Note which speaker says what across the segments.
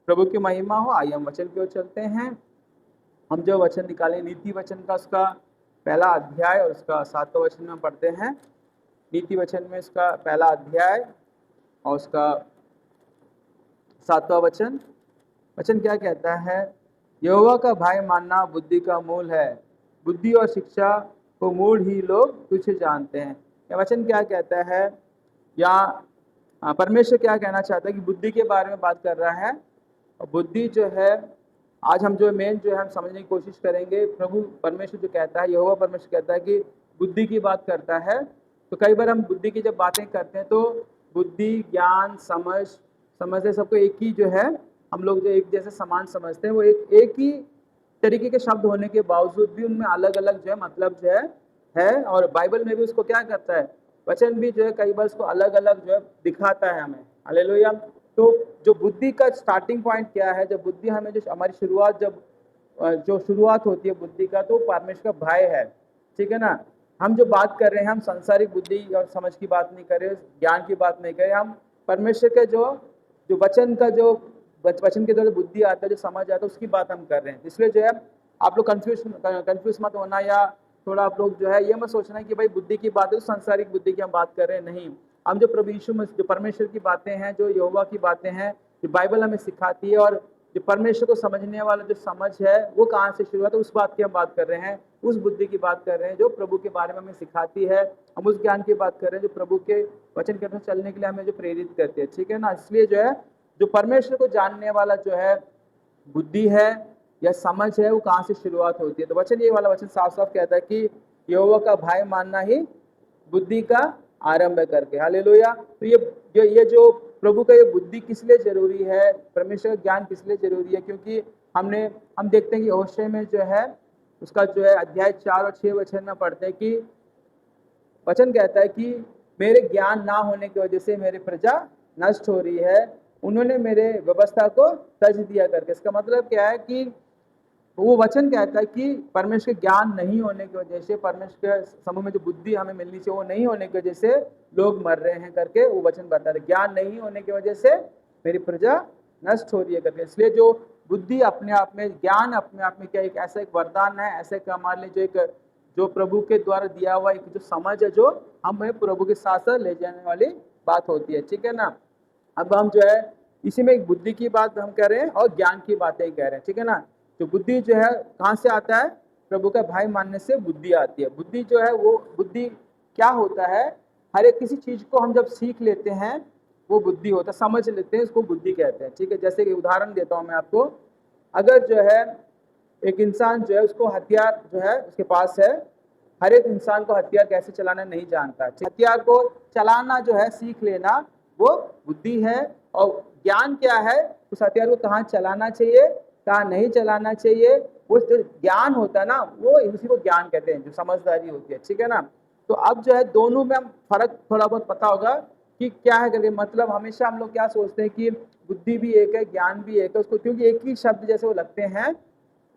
Speaker 1: प्रभु की महिमा हो। आइए हम वचन की ओर चलते हैं। हम जो वचन निकाले नीति वचन का, उसका पहला अध्याय और उसका 7वां वचन में पढ़ते हैं। नीति वचन में उसका पहला अध्याय और उसका 7वां वचन। वचन क्या कहता है? यहोवा का भय मानना बुद्धि का मूल है, बुद्धि और शिक्षा को मूल ही लोग तुच्छ जानते हैं। यह वचन क्या कहता है? या परमेश्वर क्या कहना चाहता है कि बुद्धि के बारे में बात कर रहा है। और बुद्धि जो है, आज हम जो मेन जो है हम समझने की कोशिश करेंगे। प्रभु परमेश्वर जो कहता है, यहोवा परमेश्वर कहता है कि बुद्धि की बात करता है। तो कई बार हम बुद्धि की जब बातें करते हैं तो बुद्धि, ज्ञान, समझते सबको एक ही जो है, हम लोग जो एक जैसे समान समझते हैं, वो एक ही तरीके के शब्द होने के बावजूद भी उनमें अलग अलग जो है मतलब जो है। और बाइबल में भी उसको क्या करता है, वचन भी जो है कई बार उसको अलग अलग जो है दिखाता है हमें। हालेलुया। तो जो बुद्धि का स्टार्टिंग पॉइंट क्या है, जब बुद्धि हमें जो हमारी शुरुआत जो शुरुआत होती है बुद्धि का, तो परमेश्वर का भय है। ठीक है ना। हम जो बात कर रहे हैं, हम सांसारिक बुद्धि और समझ की बात नहीं कर रहे, ज्ञान की बात नहीं कर रहे, हम परमेश्वर के जो जो वचन का जो वचन के द्वारा बुद्धि आता है, जो समझ आता है, उसकी बात हम कर रहे हैं। इसलिए जो है आप लोग कंफ्यूज मत होना, या थोड़ा आप लोग जो है ये मत सोचना कि भाई बुद्धि की बात है तो सांसारिक बुद्धि की हम बात कर रहे हैं। नहीं, हम जो प्रभु यीशु मसीह, जो परमेश्वर की बातें हैं, जो यहोवा की बातें हैं, जो बाइबल हमें सिखाती है, और जो परमेश्वर को समझने वाला जो समझ है वो कहाँ से शुरू है, तो उस बात की हम बात कर रहे हैं। उस बुद्धि की बात कर रहे हैं जो प्रभु के बारे में हमें सिखाती है। हम उस ज्ञान की बात कर रहे हैं जो प्रभु के वचन के अनुसार चलने के लिए हमें जो प्रेरित करती है। ठीक है ना। इसलिए जो है जो परमेश्वर को जानने वाला जो है बुद्धि है या समझ है, वो कहाँ से शुरुआत होती है। तो वचन, ये वाला वचन साफ साफ कहता है कि यहोवा का भय मानना ही बुद्धि का आरंभ है करके। हालेलुया। तो ये जो प्रभु का ये बुद्धि किस लिए जरूरी है, परमेश्वर का ज्ञान किस लिए जरूरी है, क्योंकि हम देखते हैं कि होशे में जो है उसका जो है अध्याय 4 और 6 वचन में पढ़ते हैं कि वचन कहता है कि मेरे ज्ञान ना होने की वजह से मेरी प्रजा नष्ट हो रही है, उन्होंने मेरे व्यवस्था को तज दिया करके। इसका मतलब क्या है कि वो वचन कहता है कि परमेश्वर के ज्ञान नहीं होने की वजह से, परमेश्वर के समूह में जो बुद्धि हमें मिलनी चाहिए वो नहीं होने की वजह से लोग मर रहे हैं करके वो वचन बताता है। ज्ञान नहीं होने की वजह से मेरी प्रजा नष्ट हो रही है करके। इसलिए जो बुद्धि अपने आप में, ज्ञान अपने आप में क्या एक ऐसा एक वरदान है, ऐसे हमारे लिए जो एक जो प्रभु के द्वारा दिया हुआ एक जो समझ है, जो हमें प्रभु के साथ साथ ले जाने वाली बात होती है। ठीक है ना। अब हम जो है इसी में एक बुद्धि की बात हम कह रहे हैं और ज्ञान की बातें कह रहे हैं। ठीक है ना। जो बुद्धि जो है कहाँ से आता है? प्रभु का भय मानने से बुद्धि आती है। बुद्धि जो है वो बुद्धि क्या होता है, हर एक किसी चीज को हम जब सीख लेते हैं वो बुद्धि होता है, समझ लेते हैं, उसको बुद्धि कहते हैं। ठीक है। जैसे कि उदाहरण देता हूं मैं आपको। अगर जो है एक इंसान जो है उसको हथियार जो है उसके पास है, हर एक इंसान को हथियार कैसे चलाना नहीं जानता। हथियार को चलाना जो है सीख लेना वो बुद्धि है। और ज्ञान क्या है? उस हथियार को कहाँ चलाना चाहिए, कहाँ नहीं चलाना चाहिए, वो जो ज्ञान होता है ना, वो इसी को ज्ञान कहते हैं, जो समझदारी होती है। ठीक है ना। तो अब जो है दोनों में हम फर्क थोड़ा बहुत पता होगा कि क्या है करके। मतलब हमेशा हम लोग क्या सोचते हैं कि बुद्धि भी एक है, ज्ञान भी एक है, उसको क्योंकि एक ही शब्द जैसे वो लगते हैं,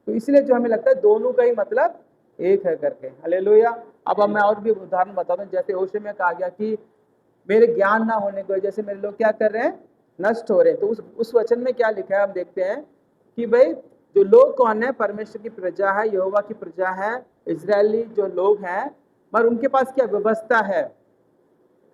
Speaker 1: तो इसलिए जो हमें लगता है दोनों का ही मतलब एक है करके। हालेलुया। अब मैं और भी उदाहरण बताता हूँ। जैसे होशे में कहा गया कि मेरे ज्ञान ना होने की वजह से मेरे लोग क्या कर रहे हैं, नष्ट हो रहे हैं। तो उस वचन में क्या लिखा है हम देखते हैं कि भाई जो लोग कौन है, परमेश्वर की प्रजा है, यहोवा की प्रजा है, इजरायली जो लोग हैं, पर उनके पास क्या व्यवस्था है,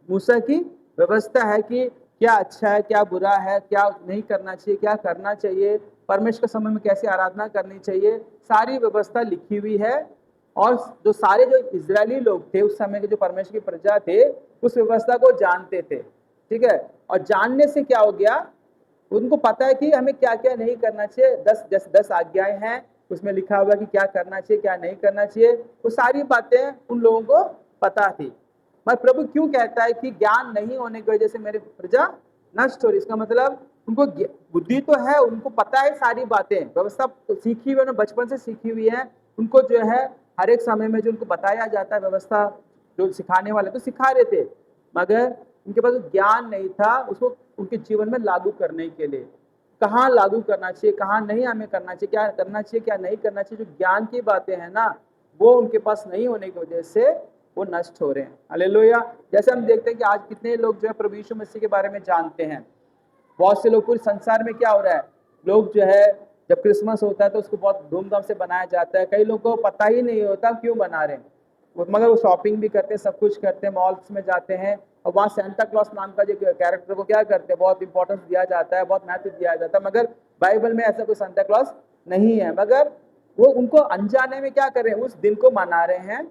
Speaker 1: मूसा की व्यवस्था है कि क्या अच्छा है, क्या बुरा है, क्या नहीं करना चाहिए, क्या करना चाहिए, परमेश्वर के समय में कैसे आराधना करनी चाहिए, सारी व्यवस्था लिखी हुई है। और जो सारे जो इजरायली लोग थे उस समय के, जो परमेश्वर की प्रजा थे, उस व्यवस्था को जानते थे। ठीक है। और जानने से क्या हो गया, उनको पता है कि हमें क्या क्या नहीं करना चाहिए। 10 आज्ञाएं हैं, उसमें लिखा हुआ कि क्या करना चाहिए, क्या नहीं करना चाहिए, वो सारी बातें उन लोगों को पता थी। पर प्रभु क्यों कहता है कि ज्ञान नहीं होने की वजह से मेरी प्रजा नष्ट हो रही? इसका मतलब उनको बुद्धि तो है, उनको पता है सारी बातें, व्यवस्था सीखी हुई है, बचपन से सीखी हुई है। उनको जो है हर एक समय में जो उनको बताया जाता है व्यवस्था, जो सिखाने वाले तो सिखा रहे थे, मगर उनके पास ज्ञान नहीं था उसको उनके जीवन में लागू करने के लिए। कहाँ लागू करना चाहिए, कहाँ नहीं हमें करना चाहिए, क्या करना चाहिए, क्या नहीं करना चाहिए, जो ज्ञान की बातें हैं ना, वो उनके पास नहीं होने की वजह से वो नष्ट हो रहे हैं। हालेलुया। जैसे हम देखते हैं कि आज कितने लोग जो है प्रभु यीशु मसीह के बारे में जानते हैं। बहुत से लोग पूरे संसार में क्या हो रहा है, लोग जो है जब क्रिसमस होता है तो उसको बहुत धूमधाम से बनाया जाता है। कई लोगों को पता ही नहीं होता क्यों बना रहे हैं मगर वो शॉपिंग भी करते हैं, सब कुछ करते हैं, मॉल्स में जाते हैं और वहाँ सेंटा क्लॉस नाम का जो कैरेक्टर को क्या करते हैं, बहुत इंपॉर्टेंस दिया जाता है, बहुत महत्व दिया जाता है। मगर बाइबल में ऐसा कोई सेंटा क्लॉस नहीं है, मगर वो उनको अनजाने में क्या कर रहे हैं, उस दिन को मना रहे हैं।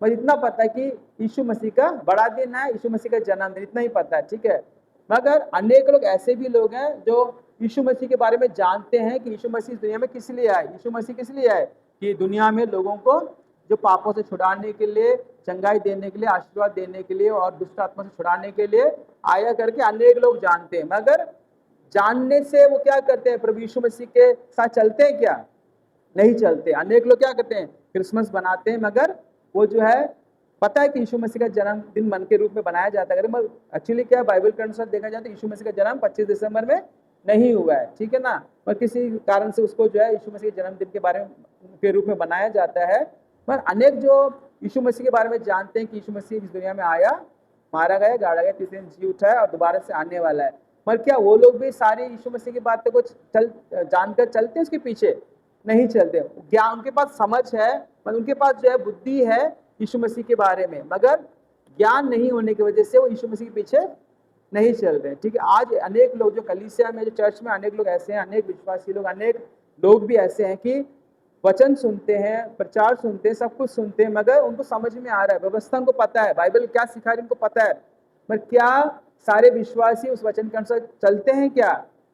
Speaker 1: बस इतना पता है कि यीशु मसीह का बड़ा दिन है, यीशु मसीह का जन्मदिन, इतना ही पता है, ठीक है। मगर अनेक लोग ऐसे भी लोग हैं जो यीशु मसीह के बारे में जानते हैं कि यीशु मसीह दुनिया में किस लिए आए। यीशु मसीह किस लिए आए? कि दुनिया में लोगों को जो पापों से छुड़ाने के लिए, चंगाई देने के लिए, आशीर्वाद देने के लिए और दुष्ट आत्मा से छुड़ाने के लिए आया करके अनेक लोग जानते हैं। मगर जानने से वो क्या करते हैं, प्रभु यीशु मसीह के साथ चलते हैं क्या? नहीं चलते। अनेक लोग क्या करते हैं, क्रिसमस बनाते हैं, मगर वो जो है पता है कि यीशु मसीह का जन्मदिन मन के रूप में बनाया जाता है। अगर एक्चुअली क्या बाइबल के अनुसार देखा जाए तो यीशु मसीह का जन्म 25 दिसंबर में नहीं हुआ है, ठीक है ना। पर किसी कारण से उसको जो है यीशु मसीह के जन्मदिन के बारे में के रूप में बनाया जाता है। पर अनेक जो यीशु मसीह के बारे में जानते हैं कि यीशु मसीह इस दुनिया में आया, मारा गया, गाड़ा गया, तीसरे दिन जी उठा है और दोबारा से आने वाला है। पर क्या वो लोग भी सारे यीशु मसीह की बातें को जानकर चलते हैं उसके पीछे? नहीं चलते। ज्ञान उनके पास समझ है, मतलब उनके पास जो है बुद्धि है यीशु मसीह के बारे में, मगर ज्ञान नहीं होने की वजह से वो यीशु मसीह के पीछे नहीं चल रहे, ठीक है। आज अनेक लोग जो कलीसिया में, जो चर्च में अनेक लोग ऐसे हैं, अनेक विश्वासी लोग, अनेक लोग भी ऐसे हैं कि वचन सुनते हैं, प्रचार सुनते हैं, सब कुछ सुनते हैं, मगर उनको समझ में आ रहा है, व्यवस्था उनको पता है, बाइबल क्या सिखा रही है उनको पता है, पर क्या सारे विश्वासी उस वचन के अनुसार चलते हैं क्या?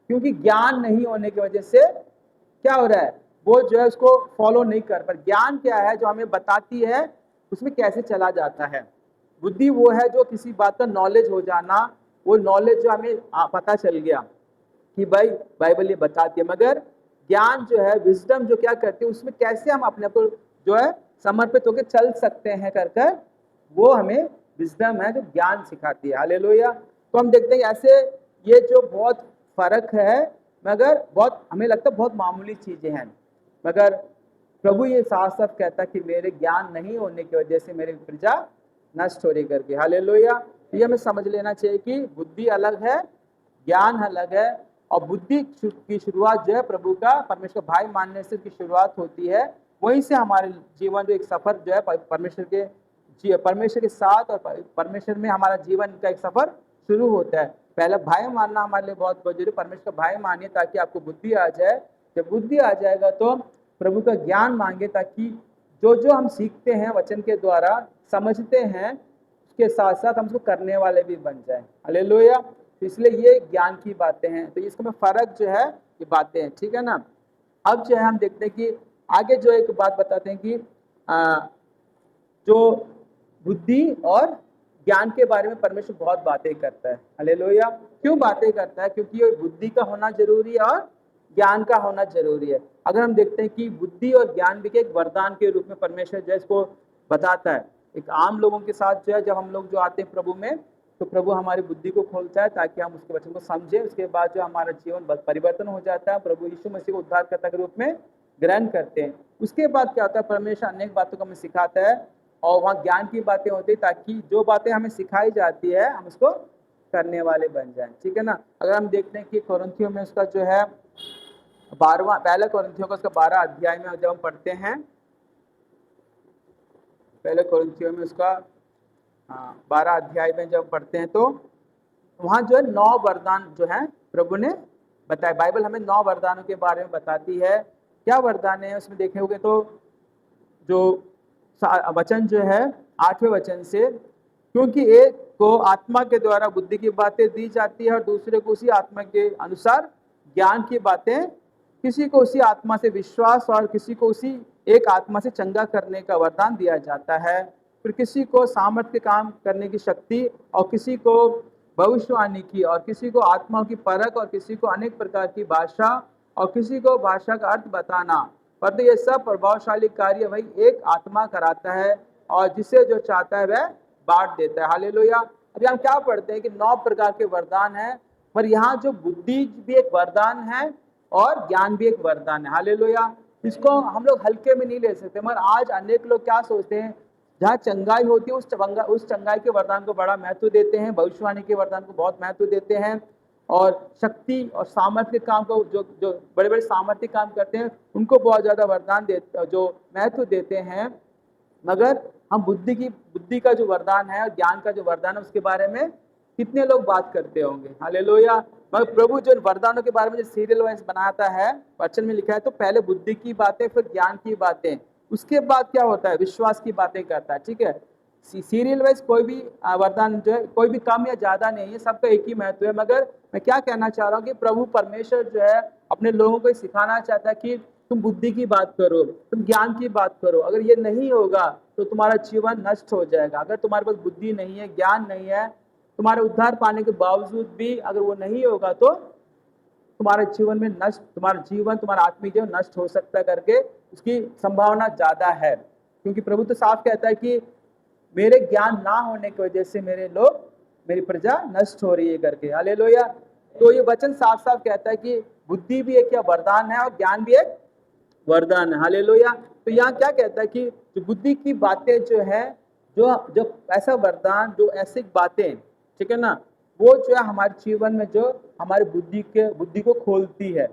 Speaker 1: क्योंकि ज्ञान नहीं होने की वजह से क्या हो रहा है, वो जो है उसको फॉलो नहीं कर। पर ज्ञान क्या है, जो हमें बताती है उसमें कैसे चला जाता है। बुद्धि वो है जो किसी बात का नॉलेज हो जाना, वो नॉलेज जो हमें पता चल गया कि भाई बाइबल ये बताती है। मगर ज्ञान जो है, विजडम जो क्या करती है, उसमें कैसे हम अपने को जो है समर्पित होकर चल सकते हैं कर कर, वो हमें विजडम है जो ज्ञान सिखाती है। हालेलुया। तो हम देखते हैं ऐसे ये जो बहुत फर्क है, मगर बहुत हमें लगता है बहुत मामूली चीजें हैं, मगर प्रभु ये साफ साफ कहता कि मेरे ज्ञान नहीं होने की वजह से मेरी प्रजा नष्ट हो रही करके। हालेलुया। ये हमें समझ लेना चाहिए कि बुद्धि अलग है, ज्ञान अलग है, और बुद्धि की शुरुआत जो है प्रभु का, परमेश्वर भाई मानने से की शुरुआत होती है। वहीं से हमारे जीवन जो एक सफर जो है परमेश्वर के साथ और परमेश्वर में हमारा जीवन का एक सफर शुरू होता है। पहला भाई मानना हमारे लिए बहुत जरूरी, परमेश्वर भाई मानिए ताकि आपको बुद्धि आ जाए। जब बुद्धि आ जाएगा तो प्रभु का ज्ञान मांगे, ताकि जो जो हम सीखते हैं वचन के द्वारा, समझते हैं, उसके साथ साथ हम उसको करने वाले भी बन जाए। हालेलुया। तो इसलिए ये ज्ञान की बातें हैं, तो इसमें फर्क जो है ये बातें हैं, ठीक है ना। अब जो है हम देखते हैं कि आगे जो एक बात बताते हैं कि जो बुद्धि और ज्ञान के बारे में परमेश्वर बहुत बातें करता है। हालेलुया। क्यों बातें करता है? क्योंकि ये बुद्धि का होना जरूरी है और ज्ञान का होना जरूरी है। अगर हम देखते हैं कि बुद्धि और ज्ञान भी एक वरदान के रूप में परमेश्वर जो है इसको बताता है। एक आम लोगों के साथ जो है, जब हम लोग जो आते हैं प्रभु में, तो प्रभु हमारी बुद्धि को खोलता है ताकि हम उसके वचन को समझें। उसके बाद जो हमारा जीवन परिवर्तन हो जाता है, प्रभु यीशु मसीह को उद्धारकर्ता के रूप में ग्रहण करते हैं। उसके बाद क्या होता है, परमेश्वर अनेक बातों को हमें सिखाता है और वहाँ ज्ञान की बातें होती है, ताकि जो बातें हमें सिखाई जाती है हम उसको करने वाले बन जाएं, ठीक है ना। अगर हम देखते हैं कि कोरिन्थियों में उसका जो है 12वां, पहला कोरिन्थियों का उसका 12 अध्याय में जब हम पढ़ते हैं, पहले कोरिन्थियों में उसका 12 अध्याय में जब पढ़ते हैं, तो वहाँ जो है 9 वरदान जो है प्रभु ने बताया। बाइबल हमें 9 वरदानों के बारे में बताती है। क्या वरदान है उसमें देखेंगे तो जो वचन जो है 8वें वचन से, क्योंकि एक को आत्मा के द्वारा बुद्धि की बातें दी जाती है और दूसरे को उसी आत्मा के अनुसार ज्ञान की बातें, किसी को उसी आत्मा से विश्वास और किसी को उसी एक आत्मा से चंगा करने का वरदान दिया जाता है। फिर किसी को सामर्थ्य काम करने की शक्ति, और किसी को भविष्यवाणी की, और किसी को आत्माओं की परख, और किसी को अनेक प्रकार की भाषा, और किसी को भाषा का अर्थ बताना। परंतु ये सब प्रभावशाली कार्य वही एक आत्मा कराता है, और जिसे जो चाहता है वह बांट देता है। हालेलुया। अभी हम क्या पढ़ते हैं कि 9 प्रकार के वरदान है, पर यहाँ जो बुद्धि भी एक वरदान है और ज्ञान भी एक वरदान है। हालेलुया। इसको हम लोग हल्के में नहीं ले सकते। मगर आज अनेक लोग क्या सोचते हैं, जहाँ चंगाई होती है उस चंगाई के वरदान को बड़ा महत्व देते हैं, भविष्यवाणी के वरदान को बहुत महत्व देते हैं, और शक्ति और सामर्थ्य के काम को जो जो बड़े बड़े सामर्थ्य काम करते हैं उनको बहुत ज़्यादा वरदान देते, जो महत्व देते हैं। मगर हम बुद्धि का जो वरदान है और ज्ञान का जो वरदान है उसके बारे में कितने लोग बात करते होंगे। हालेलुया। मगर प्रभु जो वरदानों के बारे में जो सीरियल वाइज बनाता है, वचन में लिखा है, तो पहले बुद्धि की बातें, फिर ज्ञान की बातें, उसके बाद क्या होता है, विश्वास की बातें करता है। ठीक है, सीरियल वाइज कोई भी वरदान जो है कोई भी कम या ज्यादा नहीं है, सबका एक ही महत्व है। मगर मैं क्या कहना चाह रहा हूँ कि प्रभु परमेश्वर जो है अपने लोगों को सिखाना चाहता है कि तुम बुद्धि की बात करो, तुम ज्ञान की बात करो। अगर ये नहीं होगा तो तुम्हारा जीवन नष्ट हो जाएगा। अगर तुम्हारे पास बुद्धि नहीं है, ज्ञान नहीं है, तुम्हारे उद्धार पाने के बावजूद भी अगर वो नहीं होगा तो तुम्हारे जीवन में नष्ट, तुम्हारा आत्मिक जीवन नष्ट हो सकता है करके उसकी संभावना ज्यादा है। क्योंकि प्रभु तो साफ कहता है कि मेरे ज्ञान ना होने की वजह से मेरी प्रजा नष्ट हो रही है करके। हालेलुया। तो ये वचन साफ साफ कहता है कि बुद्धि भी एक क्या वरदान है और ज्ञान भी एक वरदान है। हालेलुया। तो यहाँ क्या कहता है कि जो बुद्धि की बातें जो है, जो जो ऐसा वरदान, जो ऐसी बातें, ठीक है ना, वो जो है हमारे जीवन में जो हमारी बुद्धि को खोलती है।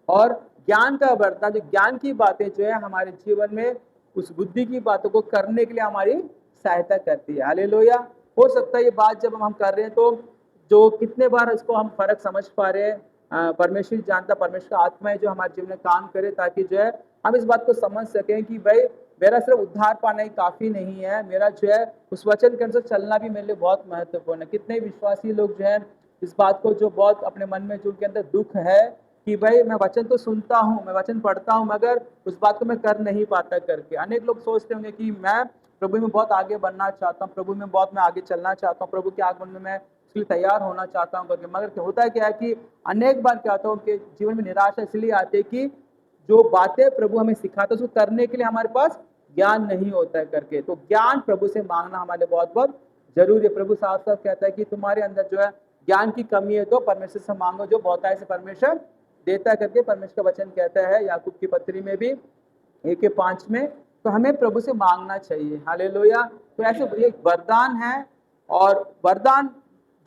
Speaker 1: और ज्ञान का वरदान, जो ज्ञान की बातें जो है हमारे जीवन में उस बुद्धि की बातों को करने के लिए हमारी सहायता करती है। हालेलुया। हो सकता है ये बात जब हम कर रहे हैं तो जो कितने बार इसको हम फर्क समझ पा रहे हैं, परमेश्वर जानता, परमेश्वर का आत्मा है जो हमारे जीवन में काम करे, ताकि जो है हम इस बात को समझ सकें कि भाई मेरा सिर्फ उद्धार पाना ही काफी नहीं है, मेरा जो है उस वचन के अनुसार चलना भी मेरे लिए बहुत महत्वपूर्ण है। कितने विश्वासी लोग जो है इस बात को जो बहुत अपने मन में, जो उनके अंदर दुख है कि भाई मैं वचन तो सुनता हूँ, मैं वचन पढ़ता हूँ, मगर उस बात को मैं कर नहीं पाता करके। अनेक लोग सोचते होंगे कि मैं प्रभु में बहुत आगे बढ़ना चाहता हूँ, प्रभु में बहुत मैं आगे चलना चाहता हूँ, प्रभु के आगमन में मैं उसके लिए तैयार होना चाहता हूँ करके। मगर होता है क्या है कि अनेक बार क्या होता है उनके जीवन में निराशा इसलिए आती है कि जो बातें प्रभु हमें सिखाता है उसको करने के लिए हमारे पास ज्ञान नहीं होता है करके। तो ज्ञान प्रभु से मांगना हमारे लिए बहुत बहुत जरूरी है। प्रभु साफ साफ कहता है कि तुम्हारे अंदर जो है ज्ञान की कमी है तो परमेश्वर से मांगो, जो बहुतायत से परमेश्वर देता करके परमेश्वर का वचन कहता है याकूब की पत्री में भी 1:5 में। तो हमें प्रभु से मांगना चाहिए। हालेलुया। तो ऐसे एक वरदान है, और वरदान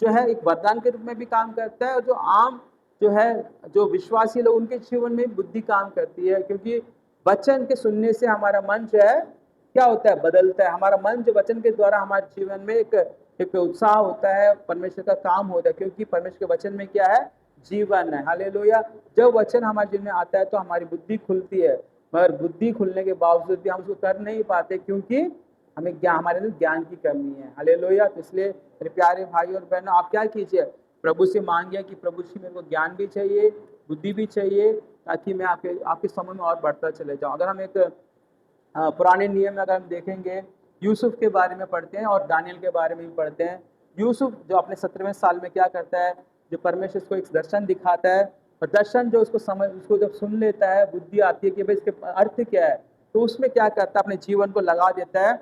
Speaker 1: जो है एक वरदान के रूप में भी काम करता है, और जो आम जो है जो विश्वासी लोग उनके जीवन में बुद्धि काम करती है। क्योंकि वचन के सुनने से हमारा मन जो है क्या होता है, बदलता है। हमारा मन जो वचन के द्वारा हमारे जीवन में एक उत्साह होता है, परमेश्वर का काम होता है, क्योंकि परमेश्वर के वचन में क्या है, जीवन है। हालेलुया। जब वचन हमारे जीवन में आता है तो हमारी बुद्धि खुलती है, मगर बुद्धि खुलने के बावजूद भी हम उसको कर नहीं पाते क्योंकि हमें ज्ञान, हमारे अंदर ज्ञान की कमी है। हालेलुया। तो इसलिए मेरे प्यारे भाई और बहनों, आप क्या कीजिए, प्रभु से मांगिए कि प्रभु जी मेरे को ज्ञान भी चाहिए, बुद्धि भी चाहिए, ताकि मैं आपके समय में और बढ़ता चले जाऊँ। अगर हम एक पुराने नियम में अगर हम देखेंगे, यूसुफ के बारे में पढ़ते हैं और दानियल के बारे में भी पढ़ते हैं। यूसुफ जो अपने 17वें साल में क्या करता है, जो परमेश्वर उसको एक दर्शन दिखाता है, और दर्शन जो उसको जब सुन लेता है, बुद्धि आती है कि भाई इसके अर्थ क्या है, तो उसमें क्या करता है, अपने जीवन को लगा देता है।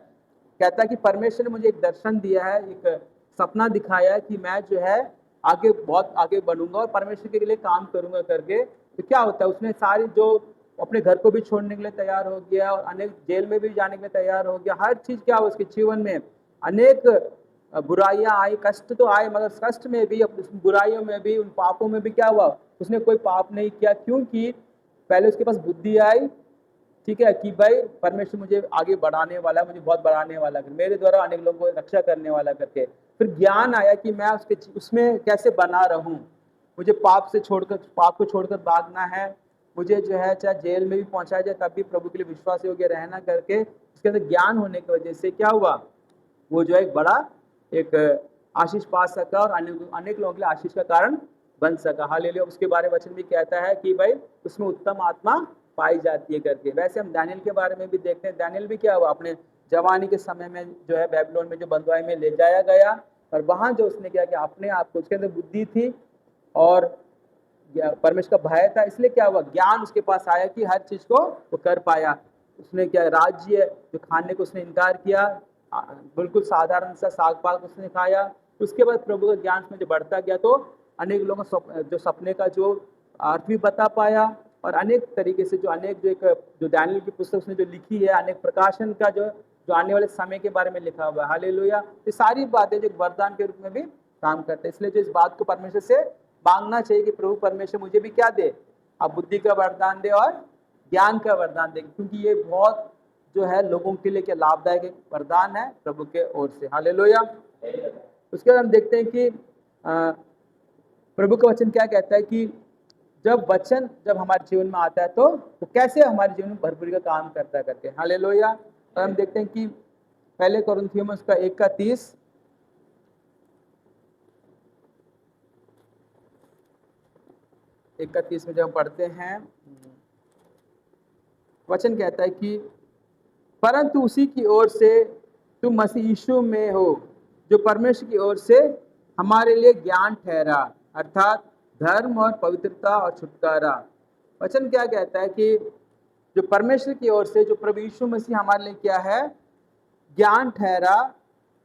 Speaker 1: कहता है कि परमेश्वर ने मुझे एक दर्शन दिया है, एक सपना दिखाया है कि मैं जो है आगे बहुत आगे बढ़ूंगा और परमेश्वर के लिए काम करूंगा करके। तो क्या होता है, उसने सारी जो अपने घर को भी छोड़ने के लिए तैयार हो गया और अनेक जेल में भी जाने के लिए तैयार हो गया। हर चीज क्या हुआ उसके जीवन में, अनेक बुराइयां आई, कष्ट तो आए, मगर कष्ट में भी, बुराइयों में भी, उन पापों में भी क्या हुआ, उसने कोई पाप नहीं किया, क्योंकि पहले उसके पास बुद्धि आई, ठीक है, कि भाई परमेश्वर मुझे आगे बढ़ाने वाला है, मुझे बहुत बढ़ाने वाला है, मेरे द्वारा अनेक लोगों को रक्षा करने वाला करके। फिर ज्ञान आया कि मैं उसमें कैसे बना रहूं, मुझे पाप को छोड़कर भागना है, मुझे जो है चाहे जेल में भी पहुंचाया जाए तब भी प्रभु के लिए विश्वास योग्य रहना करके। उसके अंदर ज्ञान होने की वजह से क्या हुआ, वो जो है एक बड़ा एक आशीष पा सका और अनेक लोगों के लिए आशीष का कारण बन सका। हालेलुया। उसके बारे में वचन भी कहता है कि भाई उसमें उत्तम आत्मा पाई जाती है करके। वैसे हम दानियल के बारे में भी देखते हैं, दानियल भी क्या हुआ, अपने जवानी के समय में जो है बेबीलोन में जो बंधुआई में ले जाया गया, और वहां जो उसने किया कि अपने आप को, उसके अंदर बुद्धि थी और परमेश्वर का भय था, इसलिए क्या हुआ, ज्ञान उसके पास आया कि हर चीज को वो कर पाया। उसने क्या, राज्य जो खाने को उसने इनकार किया, बिल्कुल साधारण सा साग पाग उसने खाया। उसके बाद प्रभु का ज्ञान में जो बढ़ता गया तो अनेक लोगों को जो सपने का जो अर्थ भी बता पाया, और अनेक तरीके से जो दानियल की पुस्तक उसने जो लिखी है, अनेक प्रकाशन का जो आने वाले समय के बारे में लिखा हुआ है। हालेलुया। ये सारी बातें जो वरदान के रूप में भी काम करते हैं। इसलिए जो इस बात को परमेश्वर से मांगना चाहिए कि प्रभु परमेश्वर मुझे भी क्या दे, आप बुद्धि का वरदान दे और ज्ञान का वरदान दे, क्योंकि ये बहुत जो है लोगों के लिए क्या लाभदायक एक वरदान है प्रभु के ओर से। हालेलुया। उसके बाद हम देखते हैं कि प्रभु का वचन क्या कहता है कि जब वचन जब हमारे जीवन में आता है तो वो कैसे हमारे जीवन में भरपूरी का काम करता है करके। हालेलुया। और हम देखते हैं कि पहले कोरिन्थियों में उसका 1:30 में जब हम पढ़ते हैं, वचन कहता है कि परंतु उसी की ओर से तुम मसीह यीशु में हो, जो परमेश्वर की ओर से हमारे लिए ज्ञान ठहरा, अर्थात धर्म और पवित्रता और छुटकारा। वचन क्या कहता है कि जो परमेश्वर की ओर से जो प्रभु यीशु मसीह हमारे लिए क्या है, ज्ञान ठहरा।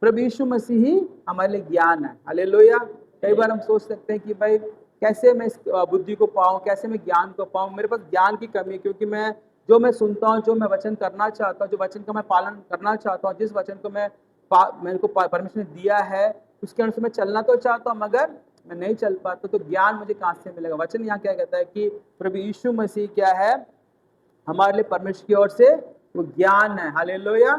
Speaker 1: प्रभु यीशु मसीह ही हमारे लिए ज्ञान है। हालेलुया। कई बार हम सोच सकते हैं कि भाई कैसे मैं इस बुद्धि को पाऊं, कैसे मैं ज्ञान को पाऊं, मेरे पास ज्ञान की कमी है, क्योंकि मैं जो मैं सुनता हूं, जो मैं वचन करना चाहता हूं, जो वचन का मैं पालन करना चाहता हूं, जिस वचन को मेरे को परमेश्वर ने दिया है उसके अनुसार मैं चलना तो चाहता हूं, मगर मैं नहीं चल पाता, तो ज्ञान मुझे कहां से मिलेगा। वचन यहाँ क्या कहता है कि प्रभु यीशु मसीह क्या है, हमारे लिए परमेश्वर की ओर से वो ज्ञान है। हालेलुया।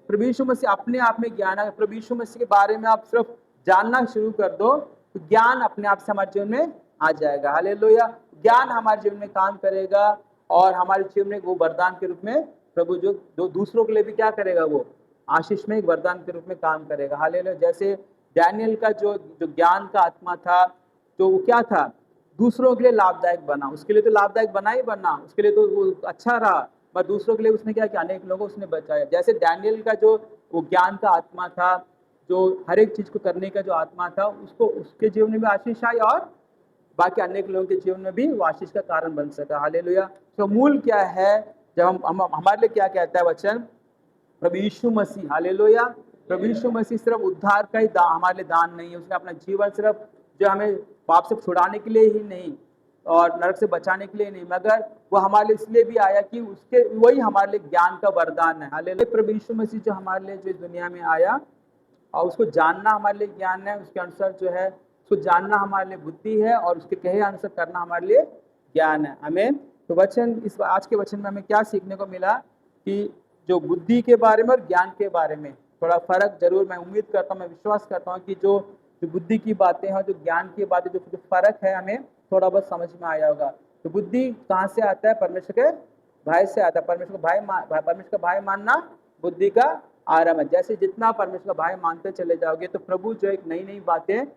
Speaker 1: प्रभु यीशु मसीह अपने आप में ज्ञान है। प्रभु यीशु मसीह के बारे में आप सिर्फ जानना शुरू कर दो तो ज्ञान अपने आप से हमारे जीवन में आ जाएगा। हालेलुया। ज्ञान हमारे जीवन में काम करेगा और हमारे जीवन में वो वरदान के रूप में प्रभु जो दूसरों के लिए भी क्या करेगा, वो आशीष में एक वरदान के रूप में काम करेगा। हालेलुया। जैसे डैनियल का जो ज्ञान का आत्मा था, तो वो क्या था, दूसरों के लिए लाभदायक बना। उसके लिए तो लाभदायक बना ही बना, उसके लिए तो वो अच्छा रहा, पर दूसरों के लिए उसने क्या किया, अनेक लोगों को उसने बचाया। जैसे डैनियल का जो वो ज्ञान का आत्मा था, जो हर एक चीज को करने का जो आत्मा था, उसको उसके जीवन में भी आशीष आई और बाकी अनेक लोगों के जीवन में भी वो आशीष का कारण बन सका। हालेलुया। तो मूल क्या है, जब हम हमारे लिए क्या कहता है वचन, प्रभु यीशु मसीह। हालेलुया। प्रभु यीशु मसीह सिर्फ उद्धार का ही हमारे लिए दान नहीं है, उसने अपना जीवन सिर्फ जो हमें पाप से छुड़ाने के लिए ही नहीं और नरक से बचाने के लिए नहीं, मगर वो हमारे लिए इसलिए भी आया कि उसके वही हमारे लिए ज्ञान का वरदान है। हालेलुया। प्रभु यीशु मसीह जो हमारे लिए जो इस दुनिया में आया और उसको जानना हमारे लिए ज्ञान है, उसके अनुसार जो है उसको जानना हमारे लिए बुद्धि है और उसके कहे अनुसार करना हमारे लिए ज्ञान है। आमीन। तो वचन इस आज के वचन में हमें क्या सीखने को मिला कि जो बुद्धि के बारे में और ज्ञान के बारे में थोड़ा फर्क जरूर, मैं उम्मीद करता हूँ, मैं विश्वास करता हूँ कि जो बुद्धि की बातें हैं, जो ज्ञान की बातें, जो फर्क है हमें थोड़ा बहुत समझ में आया होगा। तो बुद्धि कहाँ से आता है, परमेश्वर के भाई से आता है। परमेश्वर का भाई मानना बुद्धि का आरंभ है। जैसे जितना परमेश्वर का भाई मानते चले जाओगे तो प्रभु जो एक नई नई बातें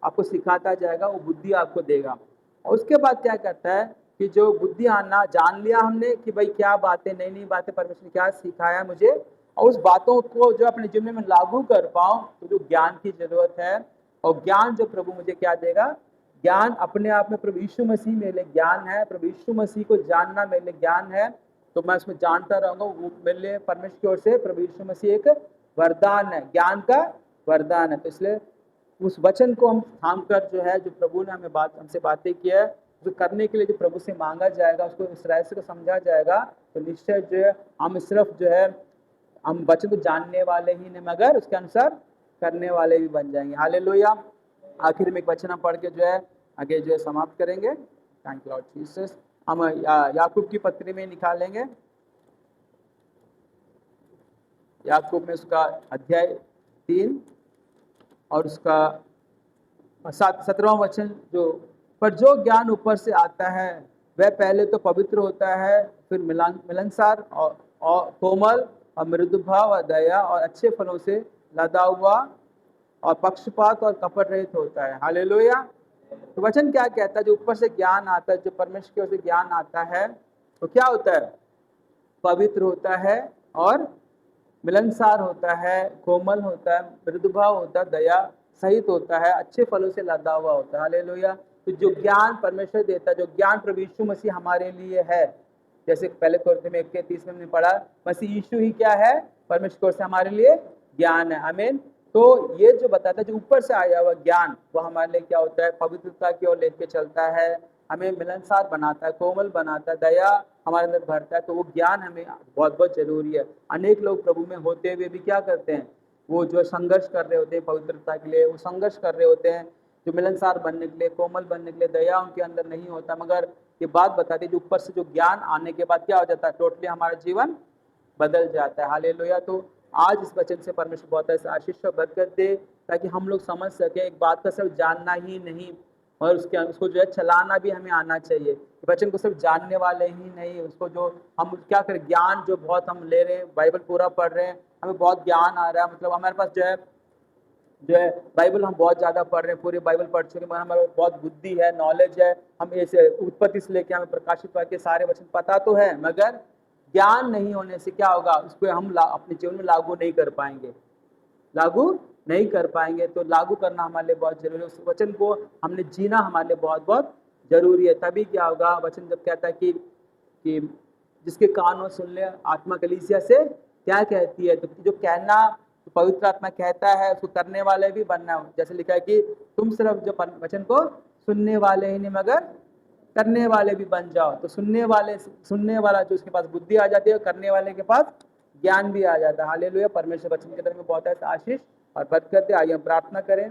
Speaker 1: आपको सिखाता जाएगा, वो बुद्धि आपको देगा। और उसके बाद क्या करता है कि जो बुद्धि आना, जान लिया हमने कि भाई क्या बातें, नई नई बातें परमेश्वर ने क्या सिखाया मुझे, और उस बातों को जो अपने जीवन में लागू कर पाऊं, तो जो ज्ञान की जरूरत है। और ज्ञान जो प्रभु मुझे क्या देगा, ज्ञान अपने आप में प्रभु यीशु मसीह मेरे लिए ज्ञान है। प्रभु यीशु मसीह को जानना मेरे लिए ज्ञान है, तो मैं उसमें जानता रहूंगा। वो मेरे लिए परमेश्वर की ओर से प्रभु यीशु मसीह एक वरदान है, ज्ञान का वरदान है। तो इसलिए उस वचन को हम थाम कर जो है, जो प्रभु ने हमसे बातें की है, जो करने के लिए जो प्रभु से मांगा जाएगा, उसको इस रहस्य को समझा जाएगा, तो निश्चय जो है हम सिर्फ जो है हम वचन को जानने वाले ही नहीं, मगर उसके अनुसार करने वाले भी बन जाएंगे। हालेलुया। आखिर में एक वचन हम पढ़ के जो है आगे जो है समाप्त करेंगे। Thank you Lord Jesus. हम याकूब की पत्री में निकालेंगे, याकूब में उसका अध्याय 3 और उसका 17वां वचन, पर जो ज्ञान ऊपर से आता है वह पहले तो पवित्र होता है, फिर मिलनसार और कोमल और मृदु भाव और दया और अच्छे फलों से लदा हुआ और पक्षपात और कपट रहित होता है। हालेलुया। तो वचन क्या कहता है, जो ऊपर से ज्ञान आता है, जो परमेश्वर की ओर से ज्ञान आता है, तो क्या होता है, पवित्र होता है और मिलनसार होता है, कोमल होता है, मृदुभाव होता है, दया सहित होता है, अच्छे फलों से लदा हुआ होता है। हालेलुया। तो जो ज्ञान परमेश्वर देता है, जो ज्ञान प्रभु यीशु मसीह हमारे लिए है, जैसे पहले कोरिन्थियों में 1:30 में हमने पढ़ा, मसीह यीशु ही क्या है, परमेश्वर की ओर से हमारे लिए ज्ञान है। आमीन। तो ये जो बताता है, जो ऊपर से आया हुआ ज्ञान, वो हमारे लिए क्या होता है, पवित्रता की ओर लेके चलता है, हमें मिलनसार बनाता है, कोमल बनाता है, दया हमारे अंदर भरता है। तो वो ज्ञान हमें बहुत बहुत जरूरी है। अनेक लोग प्रभु में होते हुए भी क्या करते हैं, वो जो संघर्ष कर रहे होते हैं पवित्रता के लिए, वो संघर्ष कर रहे होते हैं। जो मिलनसार बनने के लिए, कोमल बनने के लिए, दया उनके अंदर नहीं होता। मगर ये बात बताती है जो ऊपर से जो ज्ञान आने के बाद क्या हो जाता है, टोटली हमारा जीवन बदल जाता है। हालेलुया। तो आज इस वचन से परमेश्वर बहुत ऐसा आशीष और बरकत दे, ताकि हम लोग समझ सकें एक बात का सिर्फ जानना ही नहीं, और उसको जो है चलाना भी हमें आना चाहिए। वचन को सिर्फ जानने वाले ही नहीं, उसको जो हम क्या करें, ज्ञान जो बहुत हम ले रहे हैं, बाइबल पूरा पढ़ रहे हैं, हमें बहुत ज्ञान आ रहा है, मतलब हमारे पास जो है बाइबल हम बहुत ज़्यादा पढ़ रहे हैं, पूरी बाइबल पढ़ चुके हैं, हमारे बहुत बुद्धि है, नॉलेज है, हम ऐसे उत्पत्ति से लेके हमें प्रकाशित वाक्य सारे वचन पता तो है, मगर ज्ञान नहीं होने से क्या होगा, उसको हम अपने जीवन में लागू नहीं कर पाएंगे, लागू नहीं कर पाएंगे। तो लागू करना हमारे लिए बहुत जरूरी है, उस वचन को हमने जीना हमारे लिए बहुत बहुत जरूरी है। तभी क्या होगा, वचन जब कहता है कि जिसके कान हो सुन ले, आत्मा कलीसिया से क्या कहती है, तो जो कहना तो पवित्र आत्मा कहता है उसको करने वाले भी बनना है। जैसे लिखा है कि तुम सिर्फ जो वचन को सुनने वाले ही नहीं मगर करने वाले भी बन जाओ। तो सुनने वाला जो उसके पास बुद्धि आ जाती है, करने वाले के पास ज्ञान भी आ जाता है। हालेलुया। परमेश्वर वचन के तरफ में बहुत ऐसा आशीष और बरकत दे। आइए हम प्रार्थना करें।